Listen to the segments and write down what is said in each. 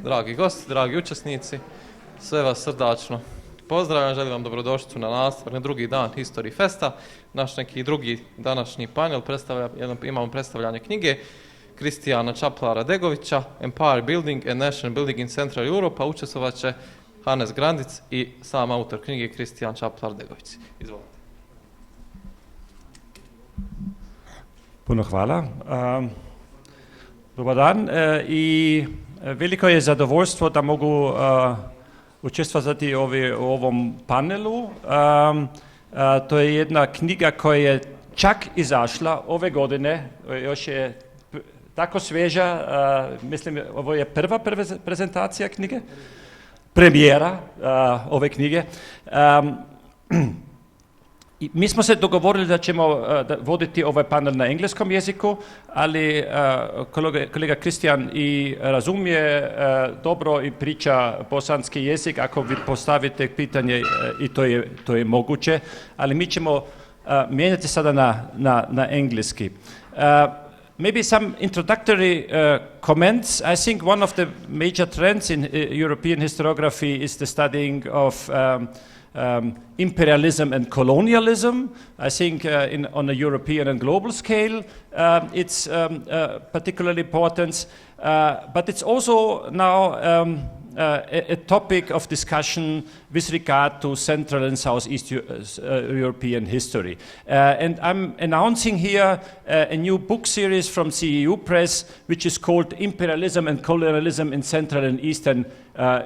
dragi gosti, dragi učesnici, sve vas srdačno pozdravljam, želim vam dobrodošlicu na nastavak na drugi dan History Festa. Naš neki drugi današnji panel imamo predstavljanje knjige Krisztiána Csaplár-Degovicia Empire Building and National Building in Central Europe, a učestvovat će Hannes Grandits i sam autor knjige Krisztiána Csaplár-Degovics. Izvolite. Puno hvala. Dobar dan i veliko je zadovoljstvo da mogu učestvovati u ovom panelu. To je jedna knjiga koja je čak izašla ove godine, još je tako sveža, mislim ovo je prva prezentacija knjige, premijera ove knjige. I mi smo se dogovorili da ćemo voditi ovaj panel na engleskom jeziku, ali kolega Krisztián i razumije dobro i priča bosanski jezik ako vi postavite pitanje i to je moguće, ali mi ćemo mijenjati sada na engleski. Maybe some introductory comments. I think one of the major trends in European historiography is the studying of imperialism and colonialism. I think on a European and global scale it's particularly important, but it's also now a topic of discussion with regard to Central and Southeast European history. And I'm announcing here a new book series from CEU Press, which is called Imperialism and Colonialism in Central and Eastern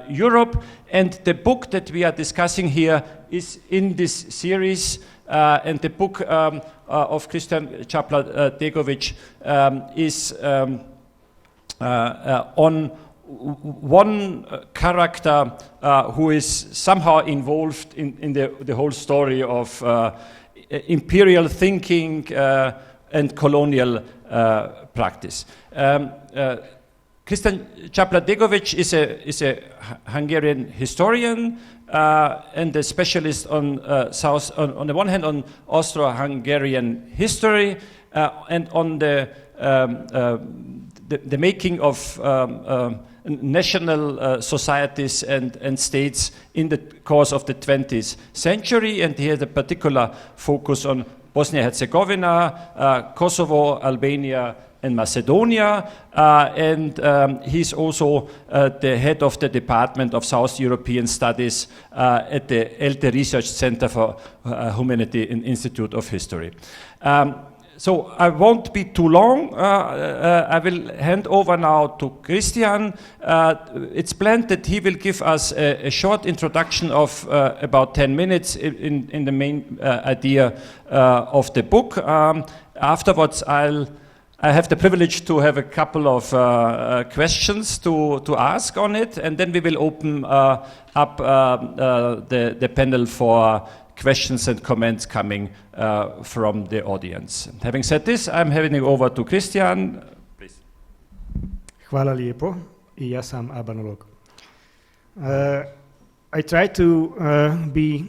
Europe. And the book that we are discussing here is in this series. And the book of Krisztiána Csaplár-Degovics is on one character who is somehow involved in the whole story of imperial thinking and colonial practice. Krisztiána Csaplár-Degovics is a Hungarian historian and a specialist on the one hand on Austro-Hungarian history and on the making of national societies and states in the course of the 20th century, and he had a particular focus on Bosnia-Herzegovina, Kosovo, Albania, and Macedonia, and he's also the head of the Department of South European Studies at the ELTE Research Center for Humanity and Institute of History. So I won't be too long. I will hand over now to Krisztián. It's planned that he will give us a short introduction of about 10 minutes in the main idea of the book. Afterwards, I have the privilege to have a couple of questions to ask on it, and then we will open up the panel for questions and comments coming from the audience. Having said this, I'm handing over to Krisztián. Please. Hvala lijepo I ja sam abanolog. I try to be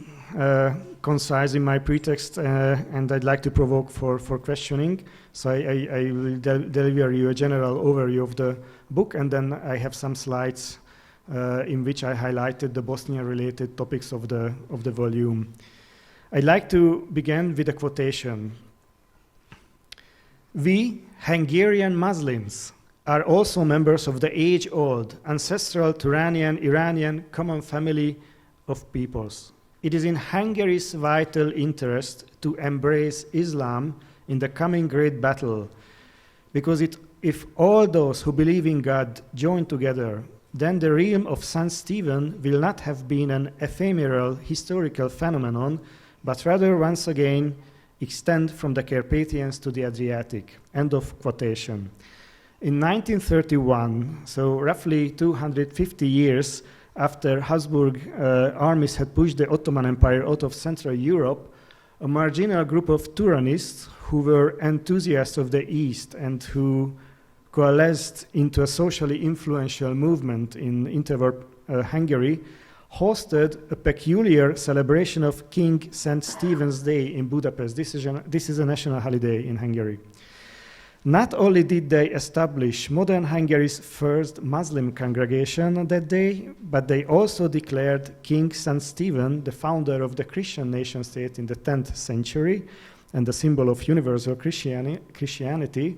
concise in my pretext and I'd like to provoke for questioning. So I will deliver you a general overview of the book, and then I have some slides in which I highlighted the Bosnia-related topics of the volume. I'd like to begin with a quotation. We, Hungarian Muslims, are also members of the age-old, ancestral Turanian, Iranian common family of peoples. It is in Hungary's vital interest to embrace Islam in the coming great battle, because if all those who believe in God join together, then the realm of St. Stephen will not have been an ephemeral historical phenomenon, but rather once again extend from the Carpathians to the Adriatic. End of quotation. In 1931, so roughly 250 years after Habsburg armies had pushed the Ottoman Empire out of Central Europe, a marginal group of Turanists who were enthusiasts of the East and who coalesced into a socially influential movement in interwar Hungary hosted a peculiar celebration of King St. Stephen's Day in Budapest. This is a national holiday in Hungary. Not only did they establish modern Hungary's first Muslim congregation on that day, but they also declared King St. Stephen, the founder of the Christian nation state in the 10th century and the symbol of universal Christianity,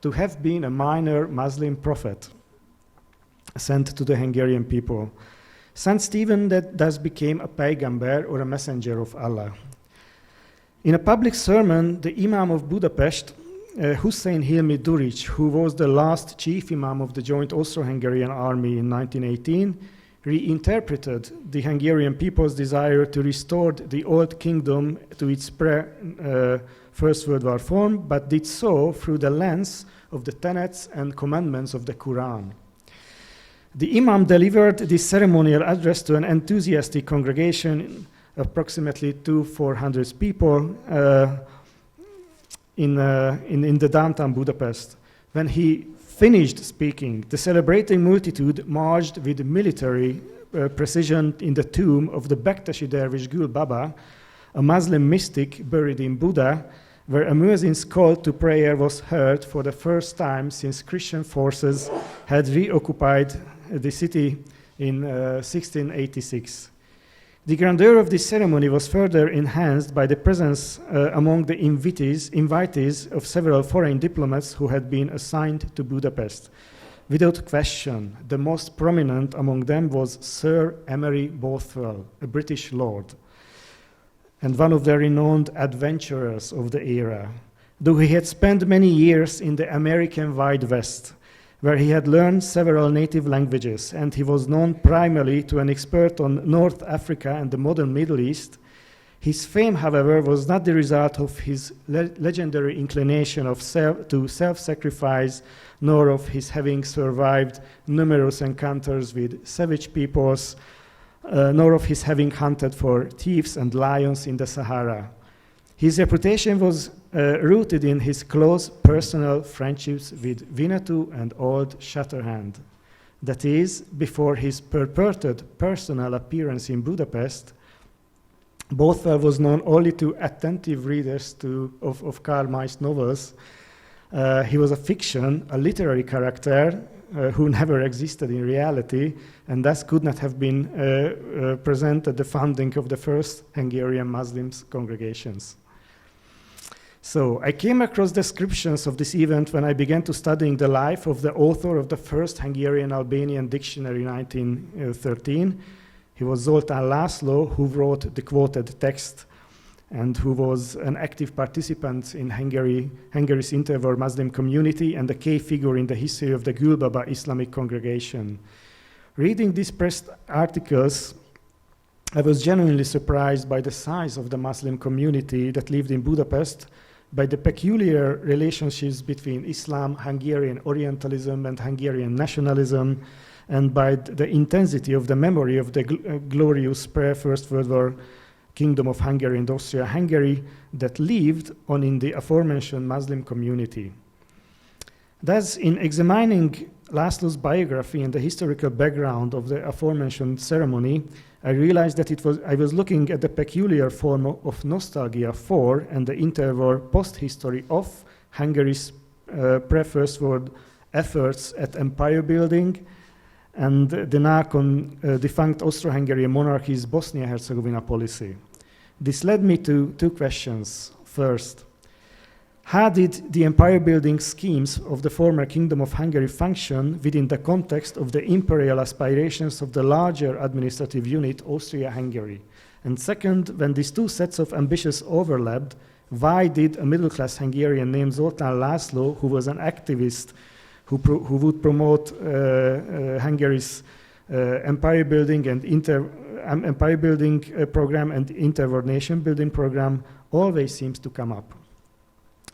to have been a minor Muslim prophet sent to the Hungarian people. St. Stephen that thus became a paygamber, or a messenger of Allah. In a public sermon, the Imam of Budapest, Hussein Hilmi Duric, who was the last chief imam of the joint Austro-Hungarian army in 1918, reinterpreted the Hungarian people's desire to restore the old kingdom to its First World War form, but did so through the lens of the tenets and commandments of the Quran. The imam delivered this ceremonial address to an enthusiastic congregation, approximately 400 people, in the downtown Budapest. When he finished speaking, the celebrating multitude marched with military precision in the tomb of the Bektesi dervish Gül Baba, a Muslim mystic buried in Buda, where a muezzin's call to prayer was heard for the first time since Christian forces had reoccupied the city in 1686. The grandeur of this ceremony was further enhanced by the presence among the invitees of several foreign diplomats who had been assigned to Budapest. Without question, the most prominent among them was Sir Emery Bothwell, a British lord, and one of the renowned adventurers of the era. Though he had spent many years in the American Wide West, where he had learned several native languages, and he was known primarily to an expert on North Africa and the modern Middle East, his fame, however, was not the result of his legendary inclination to self-sacrifice, nor of his having survived numerous encounters with savage peoples, nor of his having hunted for thieves and lions in the Sahara. His reputation was rooted in his close personal friendships with Winnetou and Old Shatterhand. That is, before his purported personal appearance in Budapest, Bothwell was known only to attentive readers of Karl May's novels. He was a fiction, a literary character who never existed in reality, and thus could not have been present at the founding of the first Hungarian Muslim congregations. So I came across descriptions of this event when I began to studying the life of the author of the first Hungarian-Albanian dictionary in 1913. He was Zoltán László, who wrote the quoted text and who was an active participant in Hungary's interwar Muslim community and a key figure in the history of the Gül Baba Islamic congregation. Reading these press articles, I was genuinely surprised by the size of the Muslim community that lived in Budapest, by the peculiar relationships between Islam, Hungarian Orientalism, and Hungarian nationalism, and by the intensity of the memory of the glorious pre-First World War Kingdom of Hungary and Austria-Hungary that lived on in the aforementioned Muslim community. Thus, in examining László's biography and the historical background of the aforementioned ceremony, I realized that I was looking at the peculiar form of nostalgia for and the interwar post-history of Hungary's pre-First World efforts at empire building and the now defunct Austro-Hungarian monarchy's Bosnia-Herzegovina policy. This led me to two questions. First, how did the empire-building schemes of the former Kingdom of Hungary function within the context of the imperial aspirations of the larger administrative unit, Austria-Hungary? And second, when these two sets of ambitions overlapped, why did a middle-class Hungarian named Zoltán László, who was an activist who would promote Hungary's empire-building and empire-building program and interwar nation-building program, always seems to come up?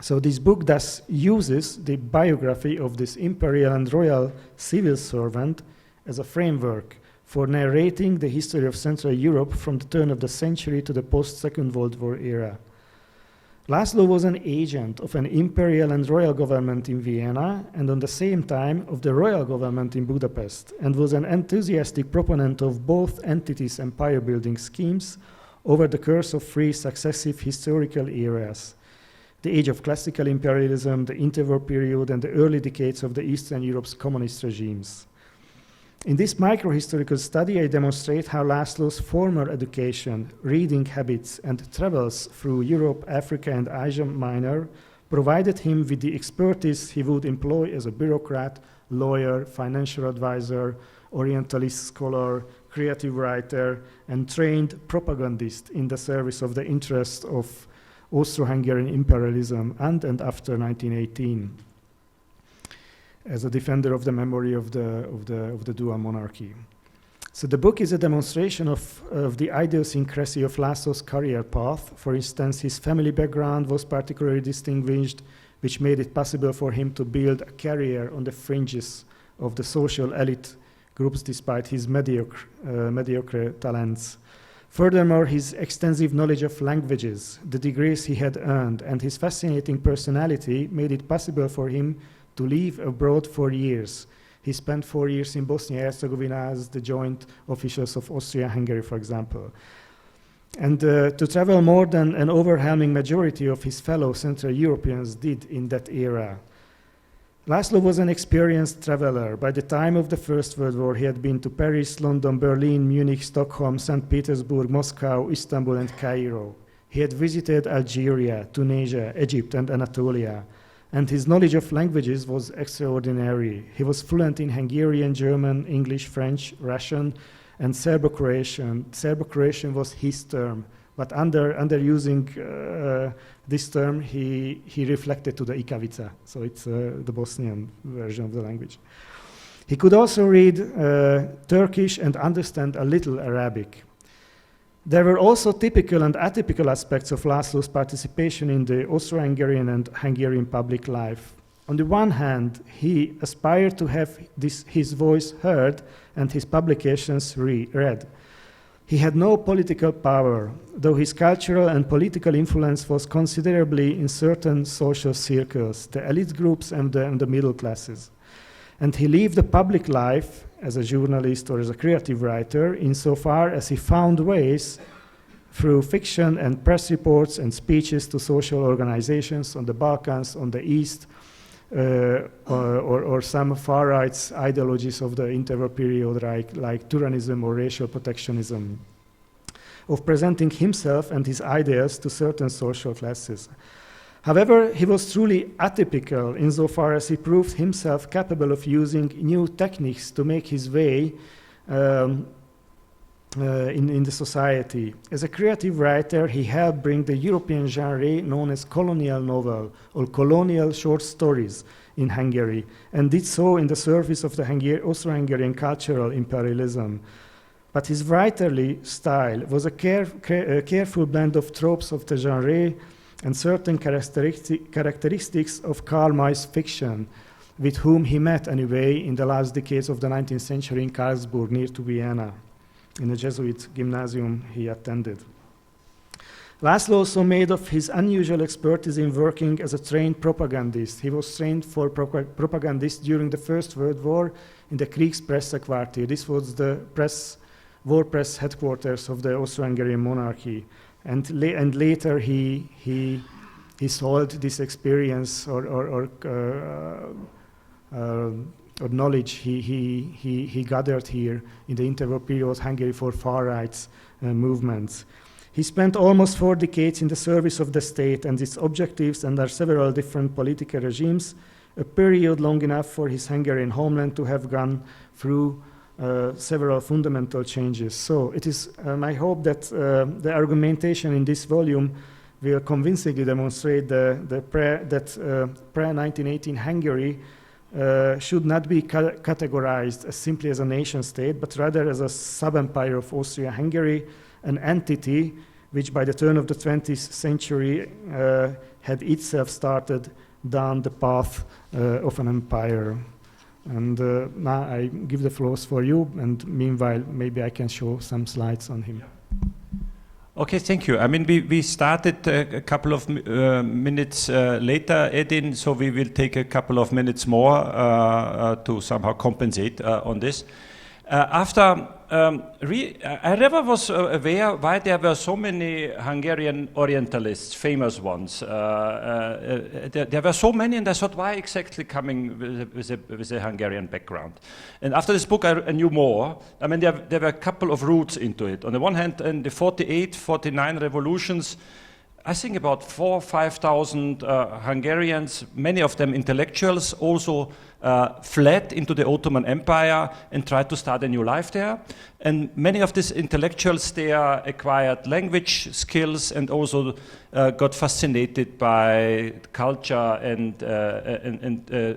So this book thus uses the biography of this imperial and royal civil servant as a framework for narrating the history of Central Europe from the turn of the century to the post-Second World War era. László was an agent of an imperial and royal government in Vienna and at the same time of the royal government in Budapest, and was an enthusiastic proponent of both entities' empire-building schemes over the course of three successive historical eras. the age of classical imperialism, the interwar period, and the early decades of the Eastern Europe's communist regimes. In this microhistorical study, I demonstrate how László's former education, reading habits, and travels through Europe, Africa, and Asia Minor provided him with the expertise he would employ as a bureaucrat, lawyer, financial advisor, Orientalist scholar, creative writer, and trained propagandist in the service of the interests of Austro-Hungarian imperialism and after 1918. As a defender of the memory of the dual monarchy. So the book is a demonstration of the idiosyncrasy of László's career path. For instance, his family background was particularly distinguished, which made it possible for him to build a career on the fringes of the social elite groups despite his mediocre talents. Furthermore, his extensive knowledge of languages, the degrees he had earned, and his fascinating personality made it possible for him to live abroad for years. He spent 4 years in Bosnia and Herzegovina as the joint officials of Austria-Hungary, for example. And to travel more than an overwhelming majority of his fellow Central Europeans did in that era. László was an experienced traveler. By the time of the First World War, he had been to Paris, London, Berlin, Munich, Stockholm, St. Petersburg, Moscow, Istanbul, and Cairo. He had visited Algeria, Tunisia, Egypt, and Anatolia. And his knowledge of languages was extraordinary. He was fluent in Hungarian, German, English, French, Russian, and Serbo-Croatian. Serbo-Croatian was his term, but under using this term, he reflected to the Ikavica, so it's the Bosnian version of the language. He could also read Turkish and understand a little Arabic. There were also typical and atypical aspects of László's participation in the Austro-Hungarian and Hungarian public life. On the one hand, he aspired to have his voice heard and his publications read. He had no political power, though his cultural and political influence was considerably in certain social circles, the elite groups and the middle classes. And he lived a public life as a journalist or as a creative writer insofar as he found ways through fiction and press reports and speeches to social organizations on the Balkans, on the East, or some far-right ideologies of the interwar period like tyrannism or racial protectionism, of presenting himself and his ideas to certain social classes. However, he was truly atypical insofar as he proved himself capable of using new techniques to make his way in the society. As a creative writer, he helped bring the European genre known as colonial novel or colonial short stories in Hungary, and did so in the service of the Austro-Hungarian cultural imperialism. But his writerly style was a careful blend of tropes of the genre and certain characteristics of Karl May's fiction, with whom he met anyway in the last decades of the 19th century in Karlsburg, near to Vienna, in a Jesuit gymnasium he attended. László also made of his unusual expertise in working as a trained propagandist. He was trained for propagandist during the First World War in the Kriegspressekvartier. This was the war press headquarters of the Austro-Hungarian monarchy. And later he sold this experience or knowledge he gathered here in the interwar period Hungary for far right movements. He spent almost 4 decades in the service of the state and its objectives under several different political regimes, a period long enough for his Hungarian homeland to have gone through several fundamental changes. So it is my hope that the argumentation in this volume will convincingly demonstrate that pre-1918 Hungary should not be categorized as simply as a nation state, but rather as a sub-empire of Austria-Hungary, an entity which by the turn of the 20th century had itself started down the path of an empire. And now I give the floors for you, and meanwhile maybe I can show some slides on him. Okay, thank you. I mean, we started a couple of minutes later, Edin, so we will take a couple of minutes more to somehow compensate on this. After I never was aware why there were so many Hungarian Orientalists, famous ones. There were so many, and I thought, why exactly coming with a Hungarian background? And after this book, I knew more. I mean, there were a couple of routes into it. On the one hand, in the 48, 49 revolutions, I think about 4,000 or 5,000 Hungarians, many of them intellectuals, also fled into the Ottoman Empire and tried to start a new life there. And many of these intellectuals there acquired language skills and also got fascinated by culture and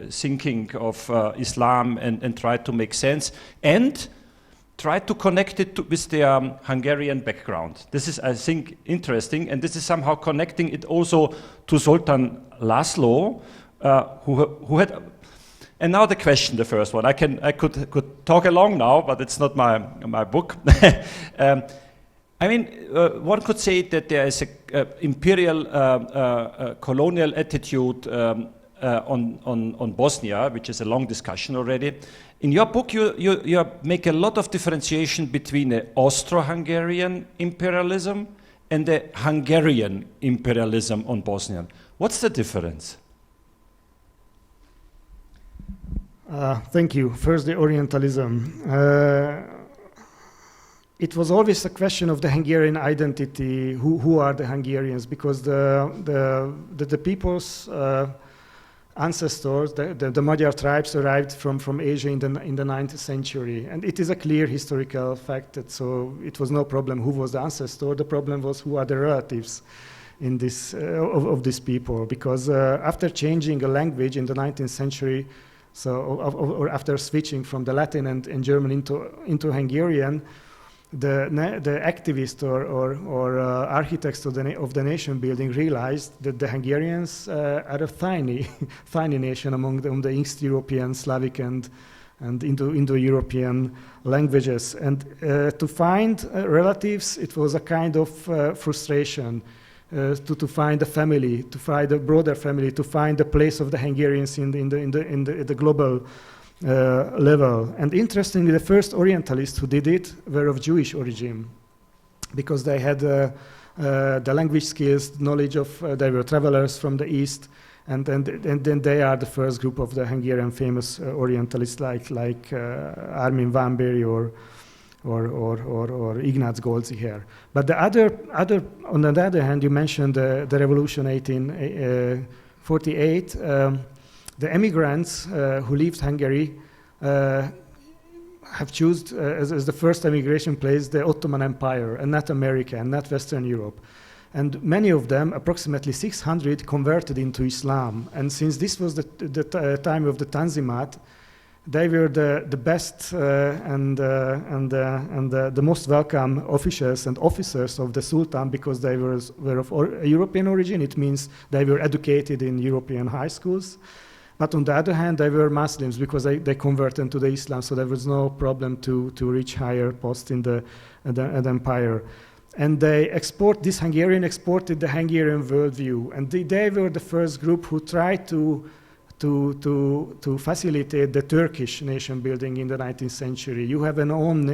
thinking of Islam and tried to make sense and tried to connect it with their Hungarian background. This is, I think, interesting, and this is somehow connecting it also to Zoltán László, who had. And now the question, the first one. I could talk along now, but it's not my book. I mean, one could say that there is a imperial colonial attitude on Bosnia, which is a long discussion already. In your book, you make a lot of differentiation between the Austro-Hungarian imperialism and the Hungarian imperialism on Bosnia. What's the difference? Thank you. First, the Orientalism. It was always a question of the Hungarian identity. Who are the Hungarians? Because the people's ancestors, the Magyar tribes, arrived from Asia in the 9th century, and it is a clear historical fact that so it was no problem who was the ancestor. The problem was who are the relatives in this of these people, because after changing a language in the 19th century, or after switching from the Latin and German into Hungarian, the activists or architects of the nation building realized that the Hungarians are a tiny nation among the East European, Slavic and Indo-European languages. And to find relatives, it was a kind of frustration to find a family, to find a broader family, to find the place of the Hungarians in the global level. And interestingly, the first Orientalists who did it were of Jewish origin, because they had the language skills, knowledge of, they were travelers from the East, and then they are the first group of the Hungarian famous Orientalists like Armin van Bury or Ignác Goltzy here. But the other, on the other hand, you mentioned the revolution 1848. The emigrants who left Hungary have chosen as the first emigration place the Ottoman Empire, and not America, and not Western Europe. And many of them, approximately 600, converted into Islam. And since this was the time of the Tanzimat, they were the best and the most welcome officials and officers of the Sultan, because they were of European origin. It means they were educated in European high schools. But on the other hand, they were Muslims, because they converted to the Islam, so there was no problem to reach higher posts in the empire. And this Hungarian exported the Hungarian worldview, and they were the first group who tried to facilitate the Turkish nation building in the 19th century. You have an own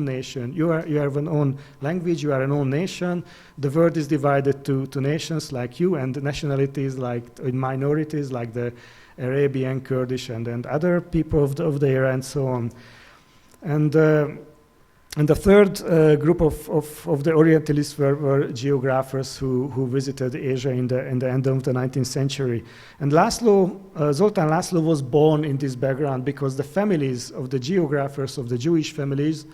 nation. You have an own language. You are an own nation. The world is divided to nations like you, and nationalities like minorities like the Arabian, Kurdish, and other people of the era, and so on. And the third group of the Orientalists were geographers who visited Asia in the end of the 19th century. And Zoltán László was born in this background, because the families of the geographers, of the Jewish families,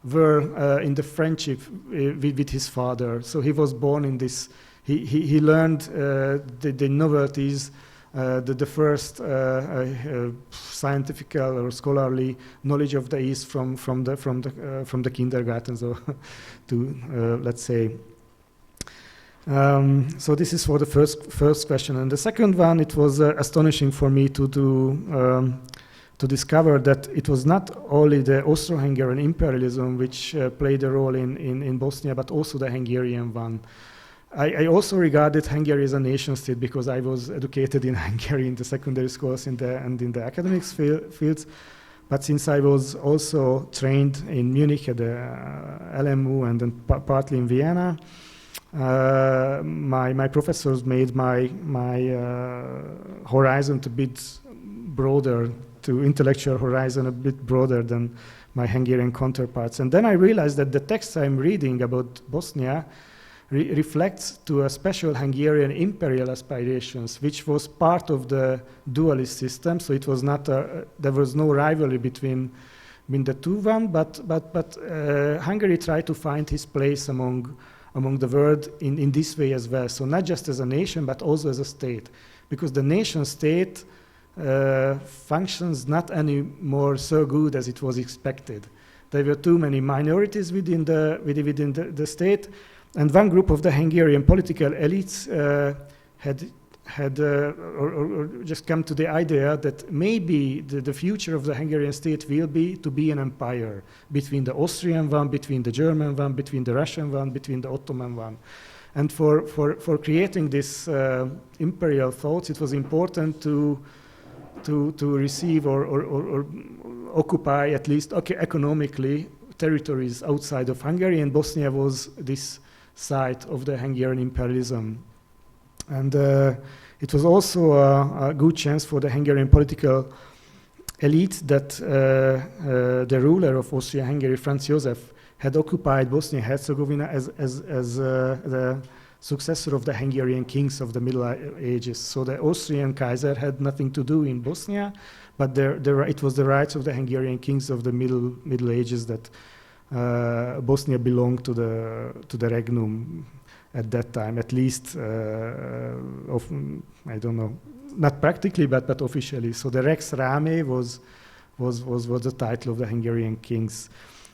were in the friendship with his father. So he was born in this. He learned the novelties. The first scientific or scholarly knowledge of the East from the kindergarten, so to let's say. So this is for the first question, and the second one, it was astonishing for me to discover that it was not only the Austro-Hungarian imperialism which played a role in Bosnia, but also the Hungarian one. I also regarded Hungary as a nation state, because I was educated in Hungary in the secondary schools and in the academic fields. But since I was also trained in Munich at the LMU and then partly in Vienna, my professors made my horizon a bit broader, to intellectual horizon a bit broader than my Hungarian counterparts. And then I realized that the text I'm reading about Bosnia reflects to a special Hungarian imperial aspirations, which was part of the dualist system. So it was not there was no rivalry between the two one, but Hungary tried to find his place among the world in this way as well. So not just as a nation, but also as a state, because the nation state functions not anymore so good as it was expected. There were too many minorities within the state, and one group of the Hungarian political elites had just come to the idea that maybe the future of the Hungarian state will be to be an empire between the Austrian one, between the German one, between the Russian one, between the Ottoman one. And for creating this imperial thoughts, it was important to receive or occupy, at least economically, territories outside of Hungary, and Bosnia was this site of the Hungarian imperialism. And it was also a good chance for the Hungarian political elite that the ruler of Austria-Hungary, Franz Joseph, had occupied Bosnia-Herzegovina as the successor of the Hungarian kings of the Middle Ages. So the Austrian Kaiser had nothing to do in Bosnia, but it was the rights of the Hungarian kings of the Middle Ages that Bosnia belonged to the regnum at that time, at least I don't know, not practically, but officially. So the Rex Rame was the title of the Hungarian kings.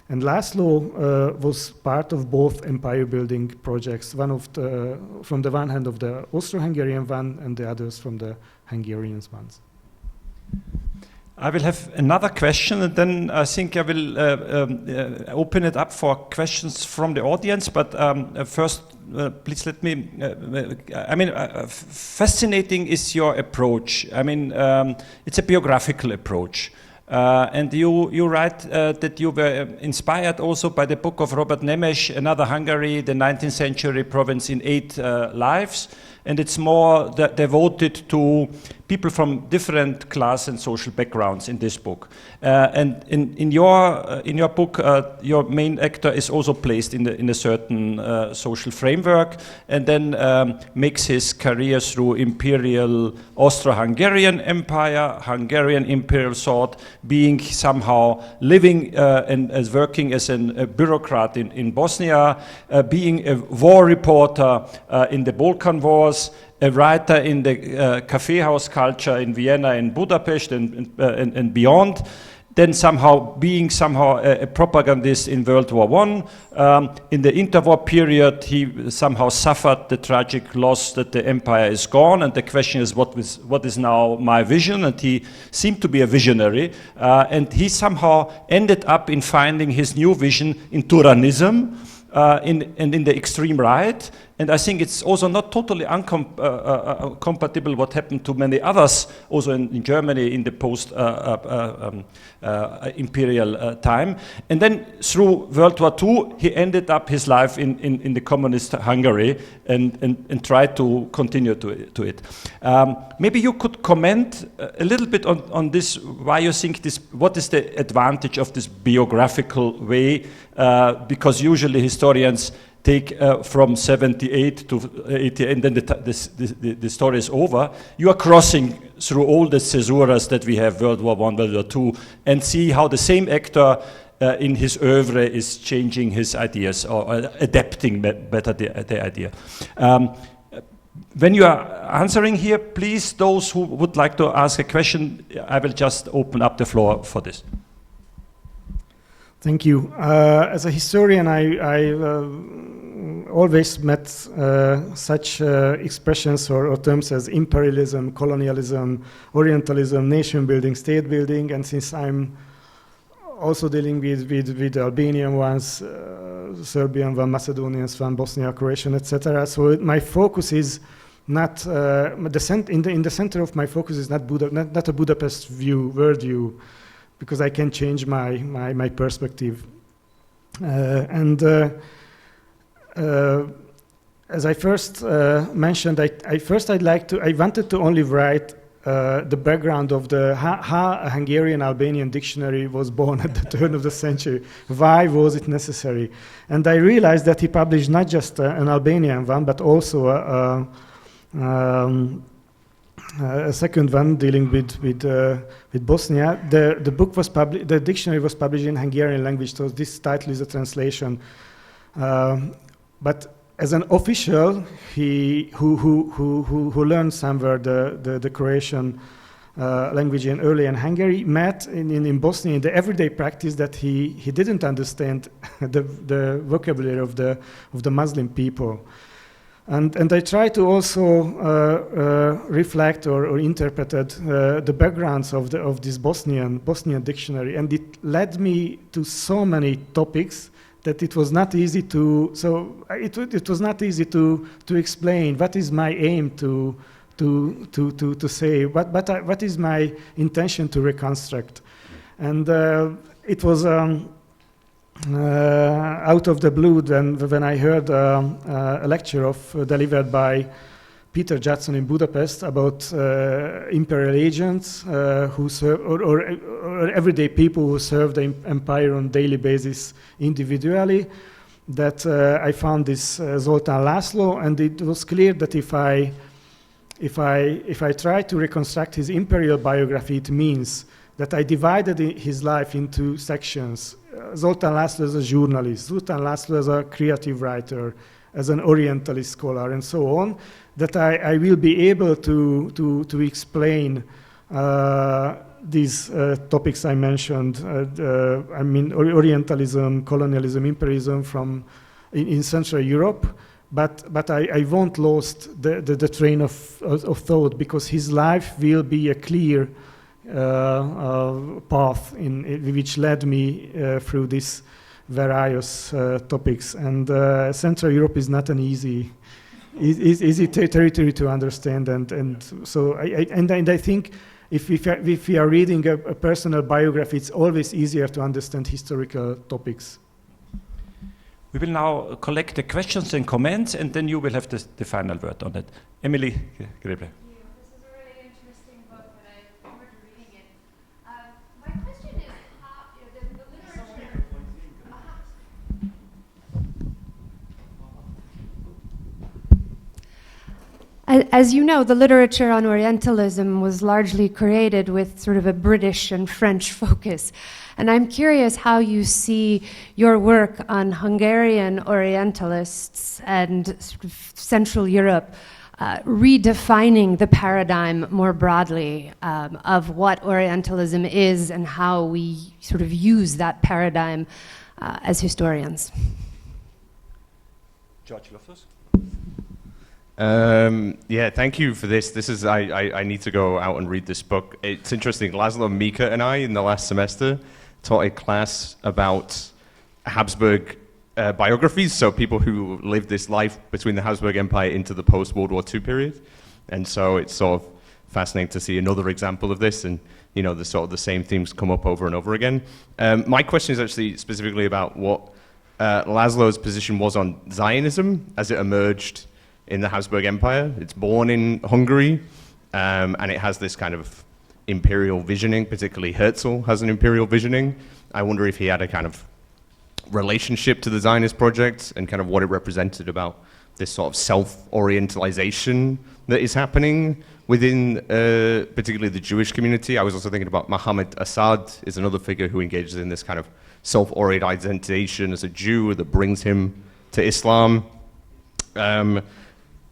And László was part of both empire-building projects, from the one hand of the Austro-Hungarian one, and the others from the Hungarian ones. I will have another question, and then I think I will open it up for questions from the audience. But first, please let me. Fascinating is your approach. It's a biographical approach. And you write that you were inspired also by the book of Robert Nemes, Another Hungary, the 19th century province in 8 lives. And it's more devoted to people from different class and social backgrounds in this book. And in your book, your main actor is also placed in a certain social framework, and then makes his career through imperial Austro-Hungarian Empire, Hungarian imperial thought, being somehow living and as working as a bureaucrat in Bosnia, being a war reporter in the Balkan Wars, a writer in the cafe house culture in Vienna and Budapest and beyond, then being a propagandist in World War I. In the interwar period, he somehow suffered the tragic loss that the empire is gone, and the question is, what is now my vision? And he seemed to be a visionary, and he somehow ended up in finding his new vision in Turanism, in the extreme right. And I think it's also not totally compatible what happened to many others, also in Germany in the post-imperial time. And then through World War II, he ended up his life in the communist Hungary and tried to continue to it. Maybe you could comment a little bit on this, why you think this, what is the advantage of this biographical way, because usually historians take from 78 to 80, and then the story is over. You are crossing through all the caesuras that we have, World War I, World War II, and see how the same actor in his oeuvre is changing his ideas or adapting better the idea. When you are answering here, please, those who would like to ask a question, I will just open up the floor for this. Thank you. As a historian, I always met such expressions or terms as imperialism, colonialism, Orientalism, nation building, state building, and since I'm also dealing with the Albanian ones, Serbian one, Macedonians one, Bosnia, Croatian, etc. So my focus is not in the center of my focus is not a Budapest view, world view, because I can change my perspective. As I first mentioned, I wanted to only write the background of how a Hungarian-Albanian dictionary was born at the turn of the century. Why was it necessary? And I realized that he published not just an Albanian one, but also a second one dealing with Bosnia. The dictionary was published in Hungarian language, so this title is a translation. But as an official, who learned somewhere the Croatian language in early in Hungary, met in Bosnia in the everyday practice that he didn't understand the vocabulary of the Muslim people. And I try to also reflect or interpreted the backgrounds of this Bosnian dictionary, and it led me to so many topics that it was not easy to. So it was not easy to explain what is my aim to say, what is my intention to reconstruct, and it was. Out of the blue, when I heard a lecture delivered by Peter Judson in Budapest about imperial agents who serve, or everyday people who serve the empire on daily basis individually, that I found this Zoltán László, and it was clear that if I try to reconstruct his imperial biography, it means that I divided his life into sections. Zoltán László as a journalist, Zoltán László as a creative writer, as an Orientalist scholar, and so on, that I will be able to explain these topics I mentioned. I mean, Orientalism, colonialism, imperialism in Central Europe, but I won't lost the train of thought, because his life will be a clear path which led me through these various topics. And Central Europe is not an easy territory to understand, and so I think if we are reading a personal biography, it's always easier to understand historical topics. We will now collect the questions and comments, and then you will have the final word on it. Emily Greble. As you know, the literature on Orientalism was largely created with sort of a British and French focus. And I'm curious how you see your work on Hungarian Orientalists and sort of Central Europe redefining the paradigm more broadly of what Orientalism is and how we sort of use that paradigm as historians. George Loftus? Yeah, thank you for this. This is I need to go out and read this book. It's interesting. Laszlo, Mika, and I in the last semester taught a class about Habsburg biographies, so people who lived this life between the Habsburg Empire into the post-World War II period. And so it's sort of fascinating to see another example of this, and the sort of the same themes come up over and over again. My question is actually specifically about what Laszlo's position was on Zionism as it emerged in the Habsburg Empire. It's born in Hungary, and it has this kind of imperial visioning, particularly Herzl has an imperial visioning. I wonder if he had a kind of relationship to the Zionist project and kind of what it represented about this sort of self-orientalization that is happening within particularly the Jewish community. I was also thinking about Mohammed Assad is another figure who engages in this kind of self-orientalization as a Jew that brings him to Islam.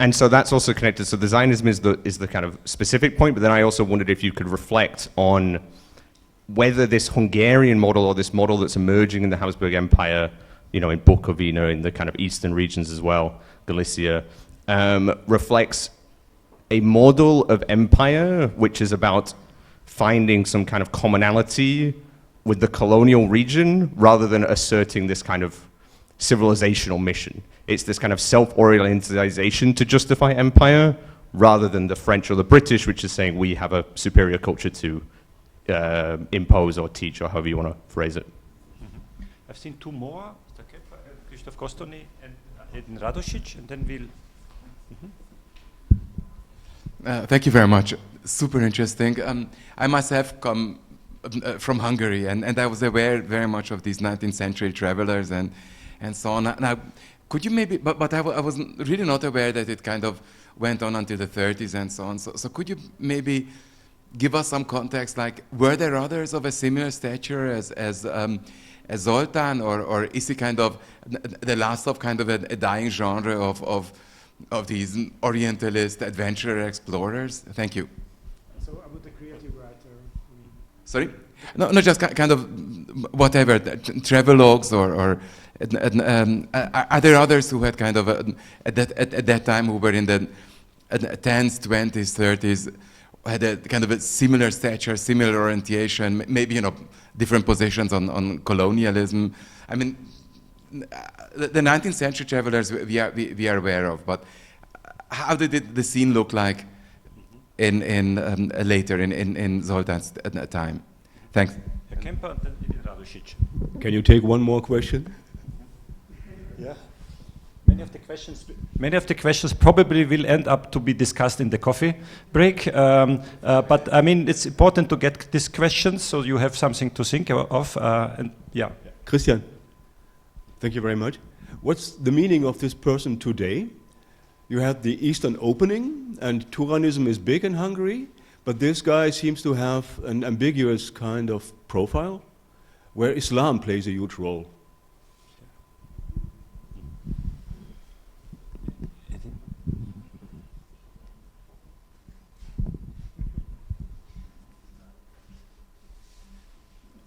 And so that's also connected. So the Zionism is the kind of specific point, but then I also wondered if you could reflect on whether this Hungarian model or this model that's emerging in the Habsburg Empire, in Bukovina, in the kind of eastern regions as well, Galicia, reflects a model of empire which is about finding some kind of commonality with the colonial region rather than asserting this kind of civilizational mission. It's this kind of self-orientalization to justify empire rather than the French or the British, which is saying we have a superior culture to impose or teach, or however you want to phrase it. I've seen two more, Mr. Kepler, Krzysztof Kostony and Edin Radosic, and then we'll... Thank you very much. Super interesting. I myself come from Hungary, and I was aware very much of these 19th century travelers and so on. Now, could you maybe, but I was really not aware that it kind of went on until the 30s and so on. So could you maybe give us some context, like, were there others of a similar stature as Zoltán, or is he kind of the last of kind of a dying genre of these Orientalist adventurer explorers? Thank you. So about the creative writer. Sorry? No, just kind of whatever, travelogues or are there others who had kind of at that time who were in the 10s, 20s, 30s, had a kind of a similar stature, similar orientation, maybe, different positions on colonialism. I mean, the 19th century travelers we are aware of, but how did the scene look like later in Zoltán's time? Thanks. Can you take one more question? Yeah. Many of the questions probably will end up to be discussed in the coffee break. But I mean, it's important to get these questions so you have something to think of. And yeah. Christian, thank you very much. What's the meaning of this person today? You have the Eastern opening, and Turanism is big in Hungary, but this guy seems to have an ambiguous kind of profile, where Islam plays a huge role.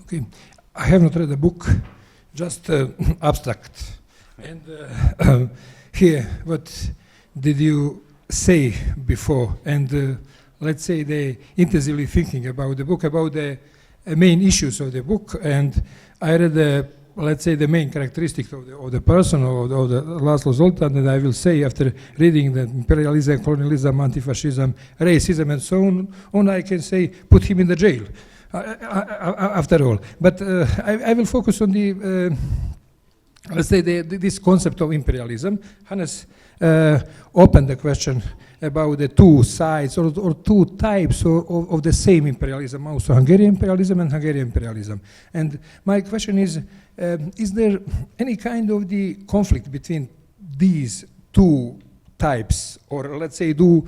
Okay, I have not read the book, just abstract. And here, what did you say before? And let's say they intensively thinking about the book, about the main issues of the book. And I read let's say the main characteristics of the person, of the László Zoltán, and I will say after reading the imperialism, colonialism, anti-fascism, racism, and so on, I can say put him in the jail. After all, but I will focus on the let's say this concept of imperialism. Hannes opened the question about the two sides or two types of the same imperialism, also Hungarian imperialism and Hungarian imperialism. And my question is there any kind of the conflict between these two types, or let's say two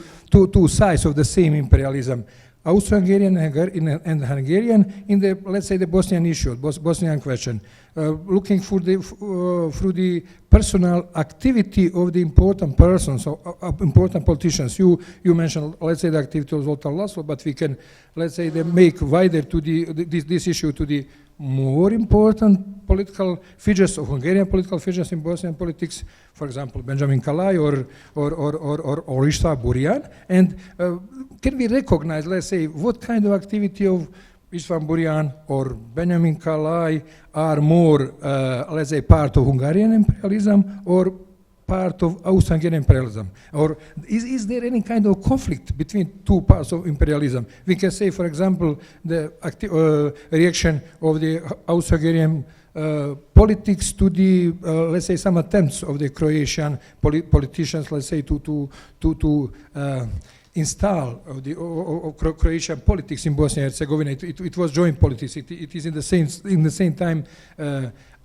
sides of the same imperialism? Austro-Hungarian and Hungarian in the, let's say, the Bosnian issue, Bosnian question, looking through the personal activity of the important persons, important politicians. You mentioned, let's say, the activity of Zoltán László, but we can, let's say, make wider to this issue to the more important political figures of Hungarian political figures in Bosnian politics, for example, Benjamin Kalai or István Burian. And can we recognize, let's say, what kind of activity of István Burian or Benjamin Kalai are more, let's say, part of Hungarian imperialism or part of Austro-Hungarian imperialism? Or is there any kind of conflict between two parts of imperialism? We can say, for example, the reaction of the Austro-Hungarian politics to the, let's say, some attempts of the Croatian politicians, let's say, to install of Croatian politics in Bosnia and Herzegovina. It was joint politics. It is in the same time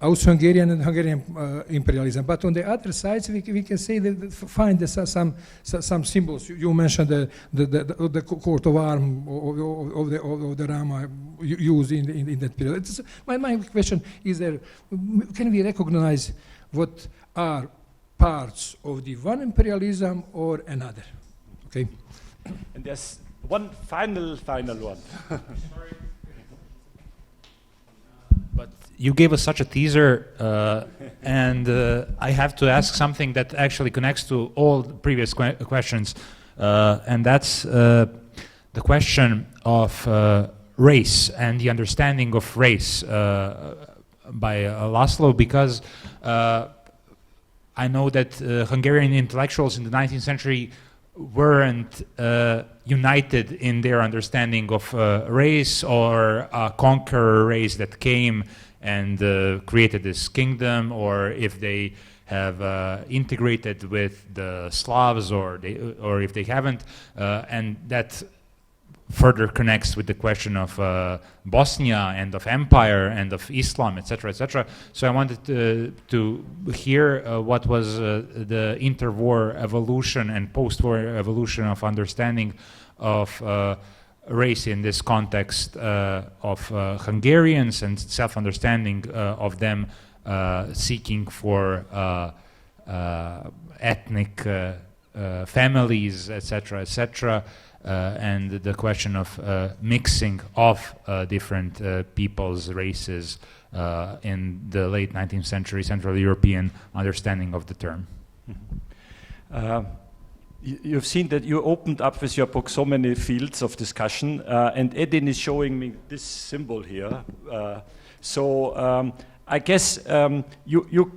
Austro-Hungarian and Hungarian imperialism. But on the other sides, we can say that find some symbols. You mentioned the coat of arms of the Rama used in that period. My question is: can we recognize what are parts of the one imperialism or another? Okay. And there's one final one. But you gave us such a teaser, and I have to ask something that actually connects to all the previous questions, and that's the question of race and the understanding of race by László, because I know that Hungarian intellectuals in the 19th century weren't united in their understanding of race, or a conqueror race that came and created this kingdom, or if they have integrated with the Slavs, or if they haven't, and that further connects with the question of Bosnia and of empire and of Islam, etc., etc. So I wanted to hear what was the interwar evolution and post-war evolution of understanding of race in this context of Hungarians, and self-understanding of them seeking for ethnic families, etc., etc., and the question of mixing of different peoples, races in the late 19th century Central European understanding of the term. You've seen that you opened up with your book so many fields of discussion, and Edin is showing me this symbol here. I guess you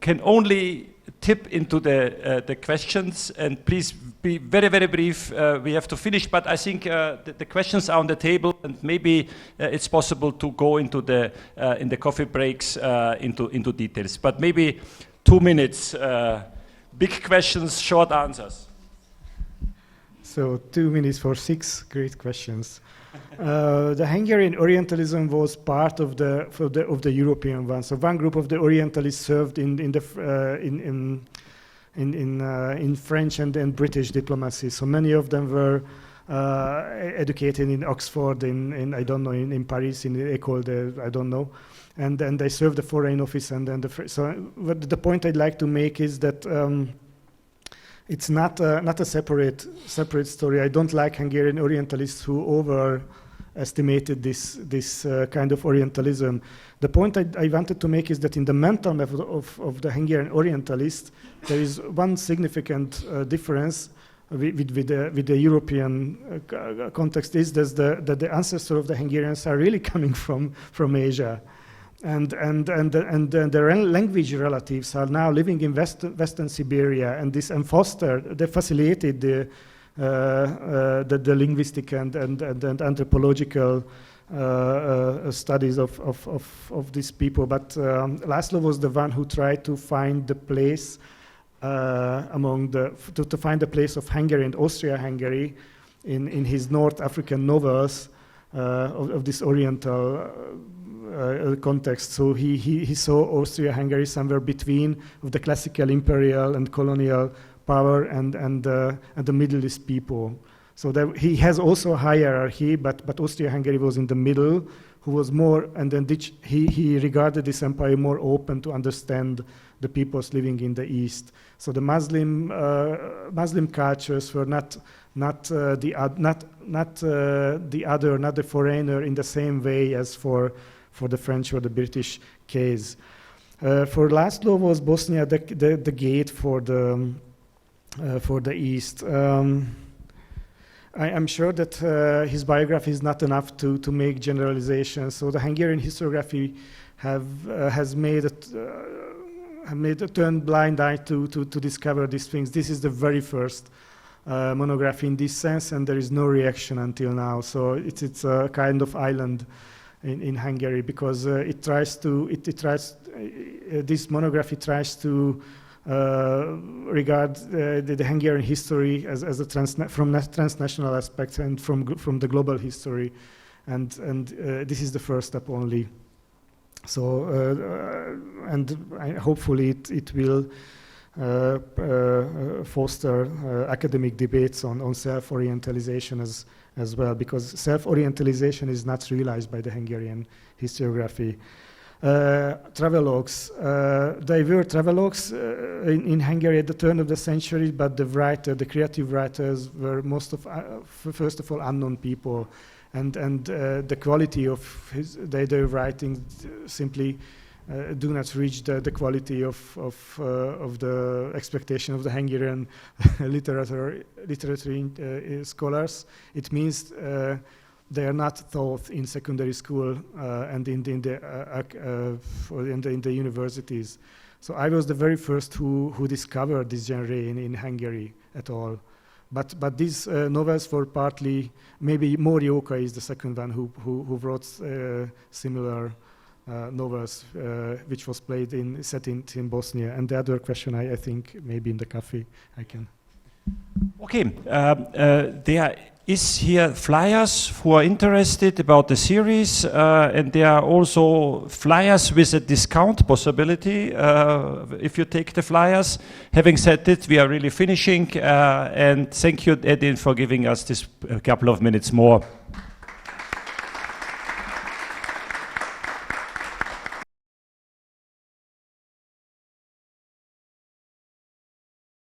can only tip into the questions, and please be very, very brief. We have to finish, but I think the questions are on the table, and maybe it's possible to go into in the coffee breaks into details. But maybe 2 minutes, big questions, short answers. So 2 minutes for 6 great questions. The Hungarian Orientalism was part of the European one. So one group of the Orientalists served in French and British diplomacy. So many of them were educated in Oxford, in I don't know, in Paris, in the École de, I don't know, and then they served the Foreign Office. And then the point I'd like to make is that it's not a separate story. I don't like Hungarian Orientalists who overestimated this kind of Orientalism. The point I wanted to make is that in the mental method of the Hungarian Orientalist, there is one significant difference with the European context, is that the ancestors of the Hungarians are really coming from Asia. And their language relatives are now living in Western Siberia, and this they facilitated the linguistic and anthropological studies of these people. But László was the one who tried to find the place to find the place of Hungary and Austria-Hungary in his North African novels of this Oriental context. So he saw Austria-Hungary somewhere between of the classical imperial and colonial power and the Middle East people. So he has also a hierarchy, but Austria-Hungary was in the middle, who was more, and then he regarded this empire more open to understand the peoples living in the East. So the Muslim cultures were not the foreigner in the same way as for the French or the British case. For László, was Bosnia the gate for the East? I'm sure that his biography is not enough to make generalizations. So the Hungarian historiography has made a turn blind eye to discover these things. This is the very first monography in this sense, and there is no reaction until now. So it's a kind of island in Hungary, because this monography tries to regard the Hungarian history as from transnational aspects and from the global history, and this is the first step only. So hopefully it will foster academic debates on self-orientalization as well, because self-orientalization is not realized by the Hungarian historiography. Travelogues. They were travelogues in Hungary at the turn of the century, but the creative writers were first of all unknown people, and the quality of their writing simply do not reach the quality of the expectation of the Hungarian literature scholars. It means they are not taught in secondary school and in the universities. So I was the very first who discovered this genre in Hungary at all. But these novels were partly, maybe Morioka is the second one who wrote similar novels, which was set in Bosnia. And the other question, I think, maybe in the cafe, I can. Okay, there is here flyers who are interested about the series, and there are also flyers with a discount possibility if you take the flyers. Having said that, we are really finishing, and thank you, Edin, for giving us this couple of minutes more.